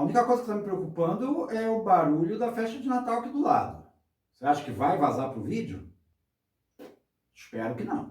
A única coisa que está me preocupando é o barulho da festa de Natal aqui do lado. Você acha que vai vazar para o vídeo? Espero que não.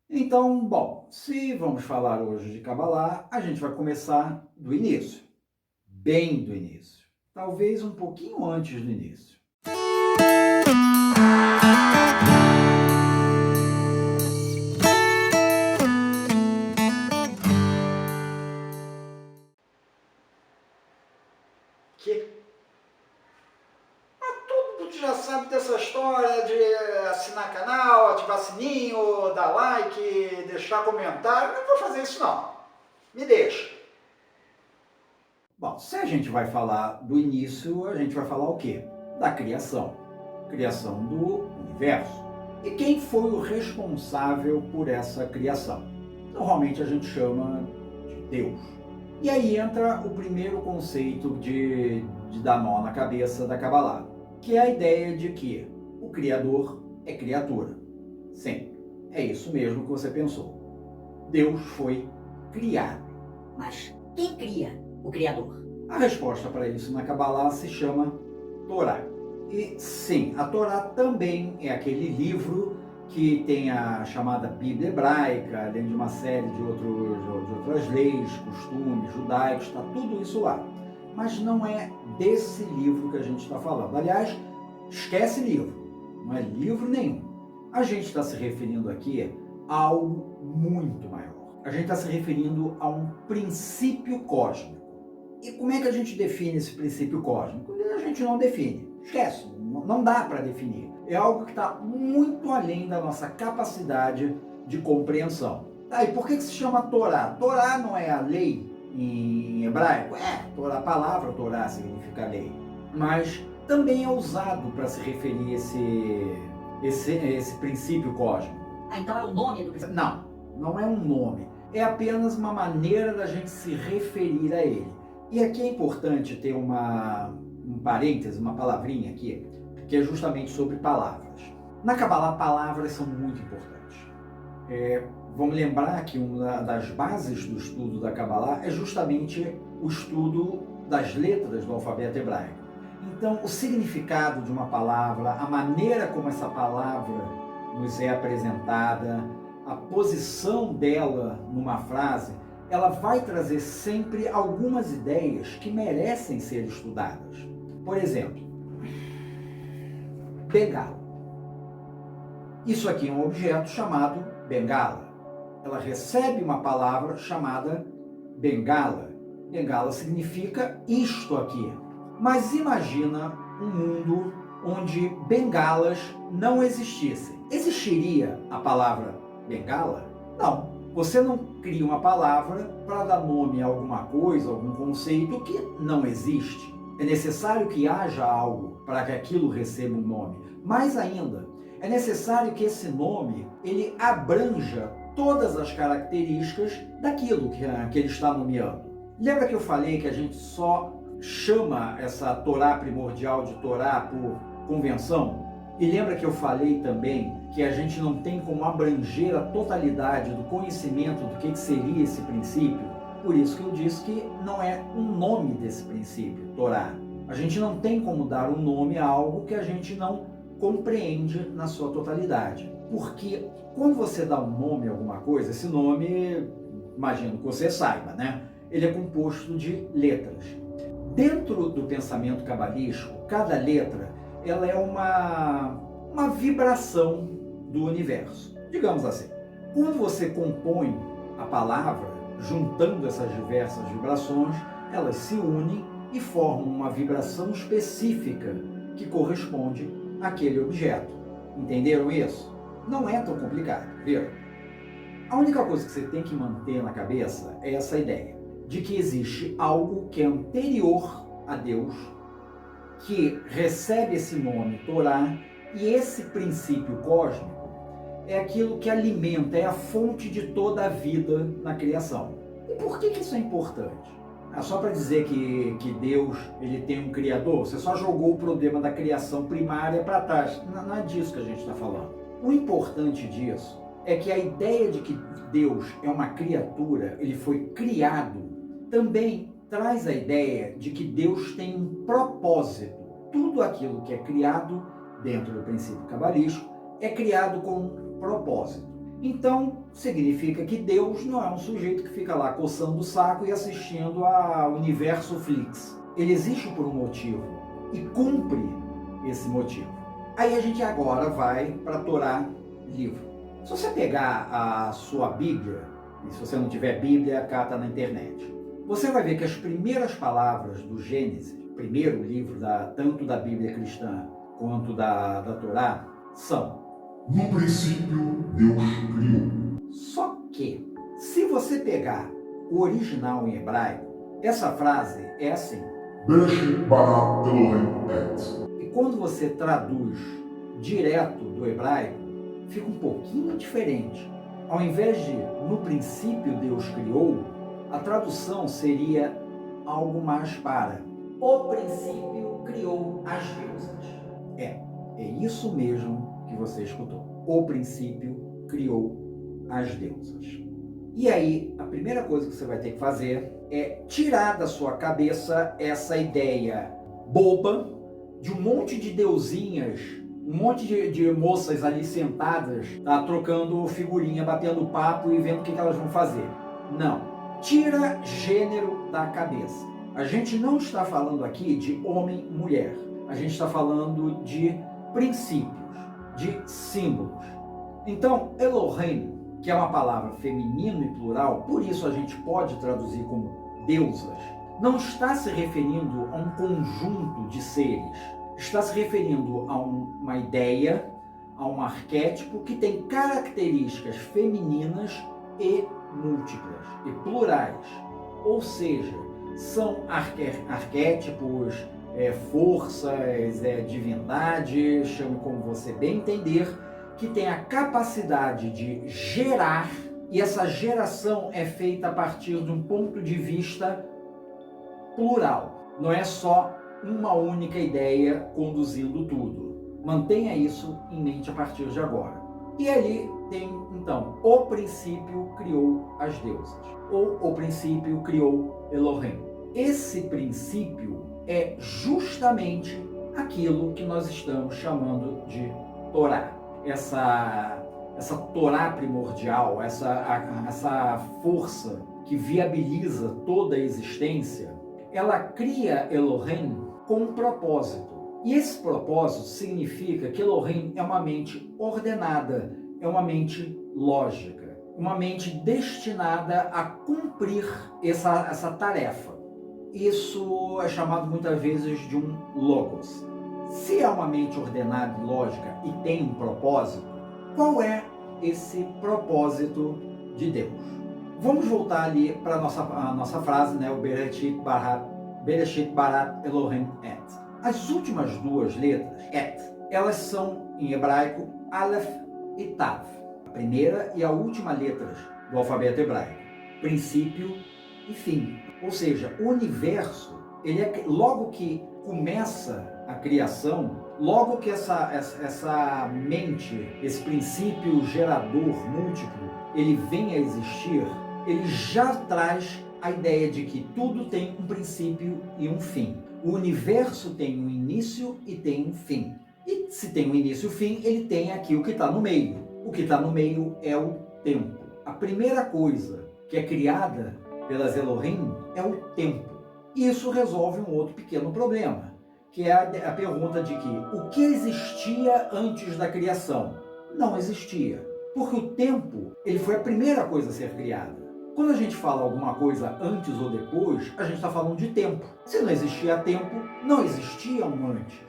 Então, bom, se vamos falar hoje de Kabbalah, a gente vai começar do início. Bem do início. Talvez um pouquinho antes do início. Todo mundo já sabe dessa história de assinar canal, ativar sininho, dar like, deixar comentário. Não vou fazer isso não. Me deixa. Bom, se a gente vai falar do início, a gente vai falar o quê? Da criação. Criação do universo. E quem foi o responsável por essa criação? Normalmente a gente chama de Deus. E aí entra o primeiro conceito de dar nó na cabeça da Kabbalah, que é a ideia de que o Criador é criatura. Sim, é isso mesmo que você pensou. Deus foi criado. Mas quem cria o Criador? A resposta para isso na Kabbalah se chama Torá. E sim, a Torá também é aquele livro que tem a chamada Bíblia hebraica, além de uma série de outras leis, costumes judaicos, está tudo isso lá. Mas não é desse livro que a gente está falando. Aliás, esquece livro, não é livro nenhum. A gente está se referindo aqui a algo muito maior. A gente está se referindo a um princípio cósmico. E como é que a gente define esse princípio cósmico? A gente não define. Esquece, não dá para definir. É algo que está muito além da nossa capacidade de compreensão. Tá, e por que se chama Torá? Torá não é a lei em hebraico? A palavra Torá significa lei. Mas também é usado para se referir a esse princípio cósmico. Então é o nome do princípio? Não, não é um nome. É apenas uma maneira da gente se referir a ele. E aqui é importante ter um parêntese, uma palavrinha aqui, que é justamente sobre palavras. Na Kabbalah, palavras são muito importantes. Vamos lembrar que uma das bases do estudo da Kabbalah é justamente o estudo das letras do alfabeto hebraico. Então, o significado de uma palavra, a maneira como essa palavra nos é apresentada, a posição dela numa frase, ela vai trazer sempre algumas ideias que merecem ser estudadas. Por exemplo, bengala. Isso aqui é um objeto chamado bengala. Ela recebe uma palavra chamada bengala. Bengala significa isto aqui. Mas imagina um mundo onde bengalas não existissem. Existiria a palavra bengala? Não. Você não cria uma palavra para dar nome a alguma coisa, algum conceito que não existe. É necessário que haja algo para que aquilo receba um nome. Mais ainda, é necessário que esse nome ele abranja todas as características daquilo que ele está nomeando. Lembra que eu falei que a gente só chama essa Torá primordial de Torá por convenção? E lembra que eu falei também que a gente não tem como abranger a totalidade do conhecimento do que seria esse princípio? Por isso que eu disse que não é um nome desse princípio, Torá. A gente não tem como dar um nome a algo que a gente não compreende na sua totalidade. Porque quando você dá um nome a alguma coisa, esse nome, imagino que você saiba, né? Ele é composto de letras. Dentro do pensamento cabalístico, cada letra ela é uma vibração do universo. Digamos assim, quando você compõe a palavra, juntando essas diversas vibrações, elas se unem e formam uma vibração específica que corresponde àquele objeto. Entenderam isso? Não é tão complicado, viu? A única coisa que você tem que manter na cabeça é essa ideia de que existe algo que é anterior a Deus, que recebe esse nome Torá, e esse princípio cósmico é aquilo que alimenta, é a fonte de toda a vida na criação. E por que isso é importante? Só para dizer que Deus ele tem um criador? Você só jogou o problema da criação primária para trás. Não é disso que a gente está falando. O importante disso é que a ideia de que Deus é uma criatura, ele foi criado, também traz a ideia de que Deus tem um propósito. Tudo aquilo que é criado dentro do princípio cabalístico é criado com um propósito. Então, significa que Deus não é um sujeito que fica lá coçando o saco e assistindo a Universo Flix. Ele existe por um motivo e cumpre esse motivo. Aí a gente agora vai para a Torá livro. Se você pegar a sua Bíblia, e se você não tiver Bíblia, cata na internet, você vai ver que as primeiras palavras do Gênesis, primeiro livro tanto da Bíblia cristã quanto da Torá, são: no princípio, Deus criou. Só que, se você pegar o original em hebraico, essa frase é assim: Bereshit bara Elohim et. E quando você traduz direto do hebraico, fica um pouquinho diferente. Ao invés de no princípio Deus criou, a tradução seria algo mais para o princípio criou as deusas. É isso mesmo que você escutou. O princípio criou as deusas. E aí, a primeira coisa que você vai ter que fazer é tirar da sua cabeça essa ideia boba de um monte de deusinhas, um monte de moças ali sentadas, tá, trocando figurinha, batendo papo e vendo o que elas vão fazer. Não. Tira gênero da cabeça. A gente não está falando aqui de homem e mulher. A gente está falando de princípios, de símbolos. Então, Elohim, que é uma palavra feminino e plural, por isso a gente pode traduzir como deusas, não está se referindo a um conjunto de seres. Está se referindo a uma ideia, a um arquétipo que tem características femininas e múltiplas e plurais. Ou seja, são arquétipos, forças, divindade, chame como você bem entender, que tem a capacidade de gerar, e essa geração é feita a partir de um ponto de vista plural. Não é só uma única ideia conduzindo tudo. Mantenha isso em mente a partir de agora. E ali tem, então, o princípio criou as deusas, ou o princípio criou Elohim. Esse princípio é justamente aquilo que nós estamos chamando de Torá. Essa Torá primordial, essa força que viabiliza toda a existência, ela cria Elohim com um propósito. E esse propósito significa que Elohim é uma mente ordenada, é uma mente lógica, uma mente destinada a cumprir essa tarefa. Isso é chamado muitas vezes de um logos. Se é uma mente ordenada e lógica e tem um propósito, qual é esse propósito de Deus? Vamos voltar ali para a nossa frase, né? O Bereshit barat Elohim et. As últimas duas letras, et, elas são em hebraico Aleph e Tav. A primeira e a última letras do alfabeto hebraico. Princípio e fim. Ou seja, o universo, ele é logo que começa a criação, logo que essa mente, esse princípio gerador múltiplo, ele vem a existir, ele já traz a ideia de que tudo tem um princípio e um fim. O universo tem um início e tem um fim. E se tem um início e um fim, ele tem aqui o que está no meio. O que está no meio é o tempo. A primeira coisa que é criada pelas Elohim é o tempo. E isso resolve um outro pequeno problema, que é a pergunta de que o que existia antes da criação? Não existia. Porque o tempo, ele foi a primeira coisa a ser criada. Quando a gente fala alguma coisa antes ou depois, a gente está falando de tempo. Se não existia tempo, não existia um antes.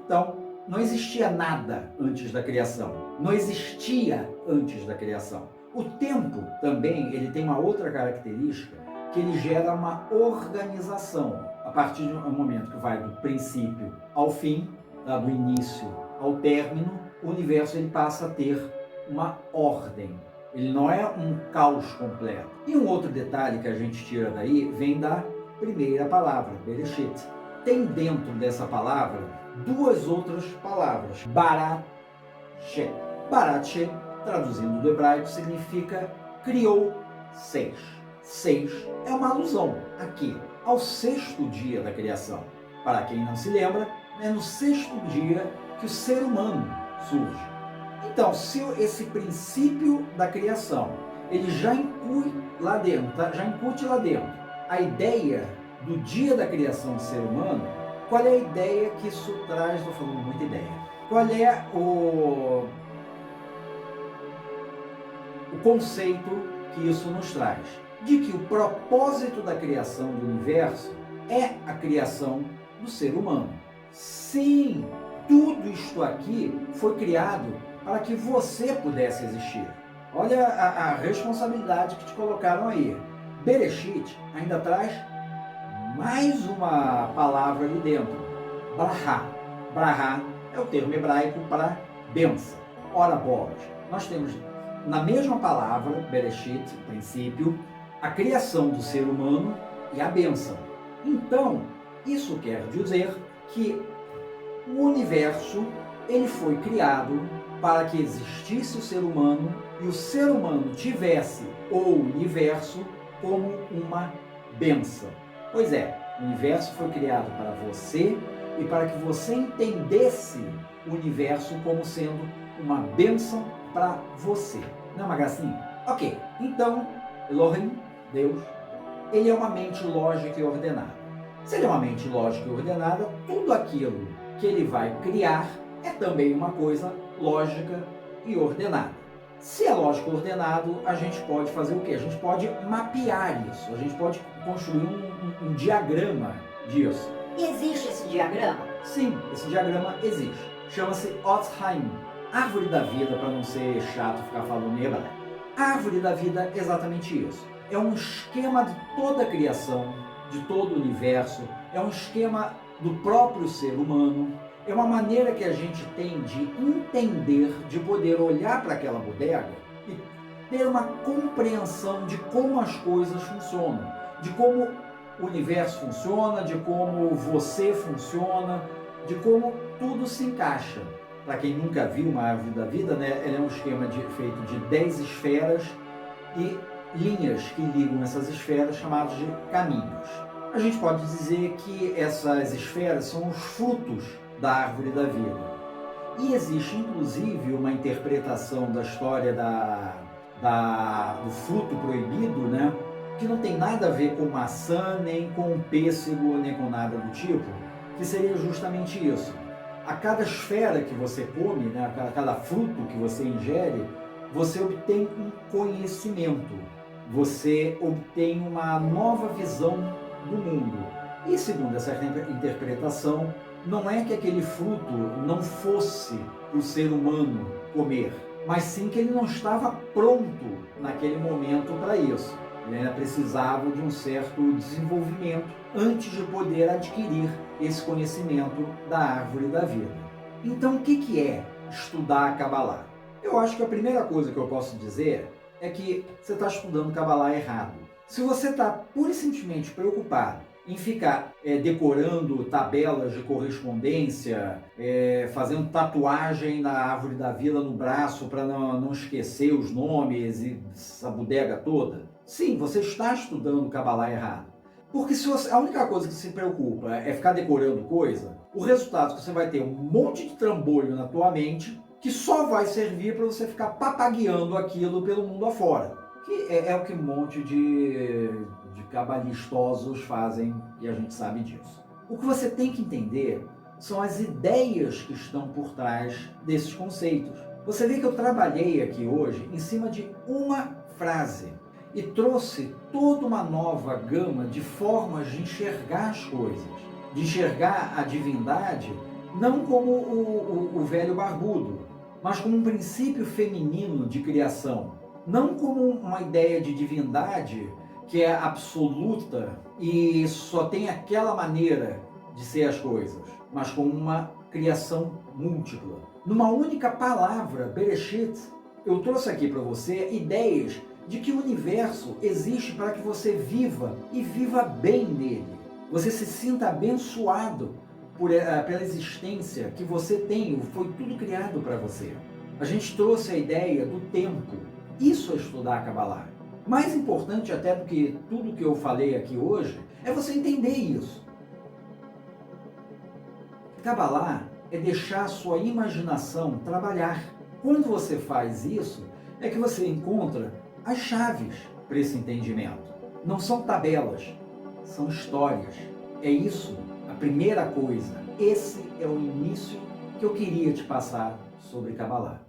Então, não existia nada antes da criação. Não existia antes da criação. O tempo também, ele tem uma outra característica, que ele gera uma organização. A partir do momento que vai do princípio ao fim, do início ao término, o universo ele passa a ter uma ordem. Ele não é um caos completo. E um outro detalhe que a gente tira daí vem da primeira palavra, Bereshit. Tem dentro dessa palavra duas outras palavras, Barat She. Barat She, traduzindo do hebraico, significa criou seis. Seis é uma alusão aqui ao sexto dia da criação. Para quem não se lembra, é no sexto dia que o ser humano surge. Então, se esse princípio da criação, ele já incute lá dentro a ideia do dia da criação do ser humano, qual é a ideia que isso traz? Estou falando muita ideia. Qual é o conceito que isso nos traz? De que o propósito da criação do universo é a criação do ser humano. Sim, tudo isto aqui foi criado para que você pudesse existir. Olha a responsabilidade que te colocaram aí. Bereshit ainda traz mais uma palavra ali dentro. Brahá. Brahá é o termo hebraico para bênção. Ora bolas, nós temos na mesma palavra, Bereshit, princípio, a criação do ser humano e a bênção. Então, isso quer dizer que o universo ele foi criado para que existisse o ser humano e o ser humano tivesse o universo como uma bênção. Pois é, o universo foi criado para você e para que você entendesse o universo como sendo uma bênção para você. Não é uma gracinha? Ok, então Elohim, Deus, ele é uma mente lógica e ordenada. Se ele é uma mente lógica e ordenada, tudo aquilo que ele vai criar é também uma coisa lógica e ordenada. Se é lógico e ordenado, a gente pode fazer o quê? A gente pode mapear isso, a gente pode construir um diagrama disso. E existe esse diagrama? Sim, esse diagrama existe. Chama-se Otzheim, árvore da vida, para não ser chato ficar falando em hebraico. A árvore da vida é exatamente isso. É um esquema de toda a criação, de todo o universo, é um esquema do próprio ser humano, é uma maneira que a gente tem de entender, de poder olhar para aquela bodega e ter uma compreensão de como as coisas funcionam, de como o universo funciona, de como você funciona, de como tudo se encaixa. Para quem nunca viu uma árvore da vida, né, ela é um esquema feito de 10 esferas e linhas que ligam essas esferas, chamadas de caminhos. A gente pode dizer que essas esferas são os frutos da árvore da vida. E existe inclusive uma interpretação da história do fruto proibido, né, que não tem nada a ver com maçã, nem com pêssego, nem com nada do tipo, que seria justamente isso. A cada esfera que você come, né, a cada fruto que você ingere, você obtém um conhecimento, você obtém uma nova visão do mundo. E segundo essa interpretação, não é que aquele fruto não fosse para o ser humano comer, mas sim que ele não estava pronto naquele momento para isso. Ele ainda precisava de um certo desenvolvimento antes de poder adquirir esse conhecimento da árvore da vida. Então, o que é estudar a Kabbalah? Eu acho que a primeira coisa que eu posso dizer é que você está estudando Kabbalah errado. Se você está pura e simplesmente preocupado em ficar decorando tabelas de correspondência, fazendo tatuagem na árvore da vida no braço para não esquecer os nomes e essa bodega toda, sim, você está estudando Kabbalah errado. Porque se a única coisa que se preocupa é ficar decorando coisa, o resultado é que você vai ter um monte de trambolho na tua mente que só vai servir para você ficar papagueando aquilo pelo mundo afora. Que é o que um monte de cabalistosos fazem e a gente sabe disso. O que você tem que entender são as ideias que estão por trás desses conceitos. Você vê que eu trabalhei aqui hoje em cima de uma frase e trouxe toda uma nova gama de formas de enxergar as coisas, de enxergar a divindade não como o velho barbudo, mas como um princípio feminino de criação, não como uma ideia de divindade que é absoluta e só tem aquela maneira de ser as coisas, mas como uma criação múltipla. Numa única palavra, Bereshit, eu trouxe aqui para você ideias de que o universo existe para que você viva e viva bem nele. Você se sinta abençoado pela existência que você tem, foi tudo criado para você. A gente trouxe a ideia do tempo. Isso é estudar a Kabbalah. Mais importante até do que tudo que eu falei aqui hoje É você entender isso. Cabalá é deixar a sua imaginação trabalhar. Quando você faz isso, é que você encontra as chaves para esse entendimento. Não são tabelas, são histórias. É isso, a primeira coisa. Esse é o início que eu queria te passar sobre Cabalá.